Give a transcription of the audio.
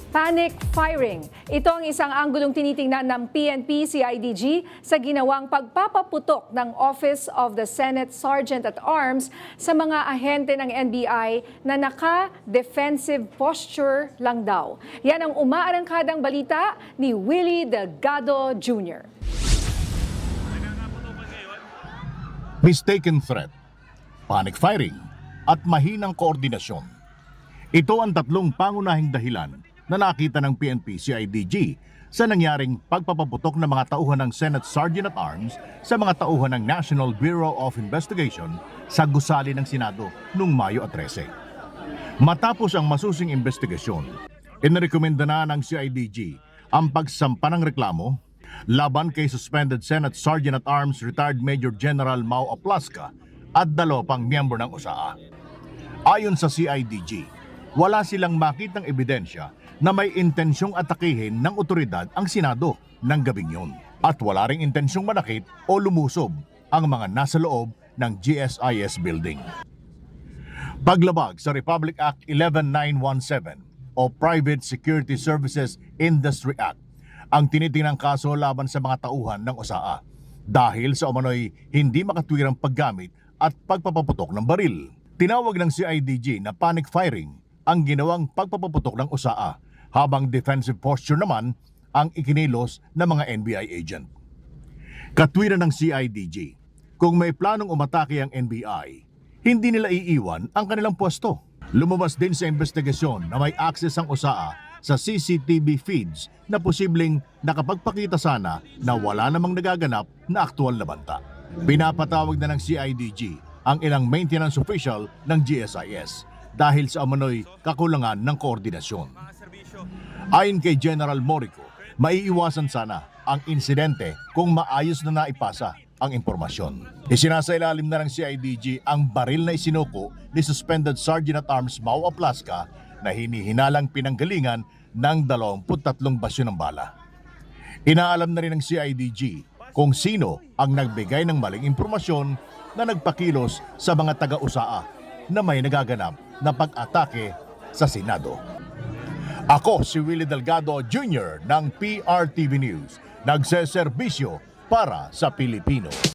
Panic firing. Ito ang isang anggulong tinitingnan ng PNP-CIDG sa ginawang pagpapaputok ng Office of the Senate Sergeant at Arms sa mga ahente ng NBI na naka-defensive posture lang daw. Yan ang umaarangkadang balita ni Willie Delgado Jr. Mistaken threat, panic firing, at mahinang koordinasyon. Ito ang tatlong pangunahing dahilan na nakita ng PNP-CIDG sa nangyaring pagpapaputok ng mga tauhan ng Senate Sergeant at Arms sa mga tauhan ng National Bureau of Investigation sa gusali ng Senado noong Mayo 13. Matapos ang masusing investigasyon, inirekomenda na ng CIDG ang pagsampa ng reklamo laban kay suspended Senate Sergeant at Arms Retired Major General Mau Aplasca at 2 pang miyembro ng USAA. Ayon sa CIDG, wala silang makitang ebidensya na may intensyong atakihin ng otoridad ang Senado ng gabing yun. At wala ring intensyong manakit o lumusob ang mga nasa loob ng GSIS building. Paglabag sa Republic Act 11917 o Private Security Services Industry Act ang tinitinang kaso laban sa mga tauhan ng USAA dahil sa umano'y hindi makatwirang paggamit at pagpapaputok ng baril. Tinawag ng CIDG na panic firing ang ginawang pagpapaputok ng USAA habang defensive posture naman ang ikinilos ng mga NBI agent. Katwiran ng CIDG, kung may planong umatake ang NBI, hindi nila iiwan ang kanilang pwesto. Lumabas din sa investigasyon na may access ang USAA sa CCTV feeds na posibleng nakapagpakita sana na wala namang nagaganap na aktual na banta. Pinapatawag na ng CIDG ang ilang maintenance official ng GSIS dahil sa umano'y kakulangan ng koordinasyon. Ayon kay General Morico, maiiwasan sana ang insidente kung maayos na naipasa ang impormasyon. Isinasailalim na ng CIDG ang baril na isinuko ni Suspended Sergeant at Arms Mau Aplasca na hinihinalang pinanggalingan ng 23 basyo ng bala. Inaalam na rin ng CIDG kung sino ang nagbigay ng maling impormasyon na nagpakilos sa mga taga-USAA na may nagaganap na pag-atake sa Senado. Ako si Willie Delgado Jr. ng PRTV News, nagseserbisyo para sa Pilipino.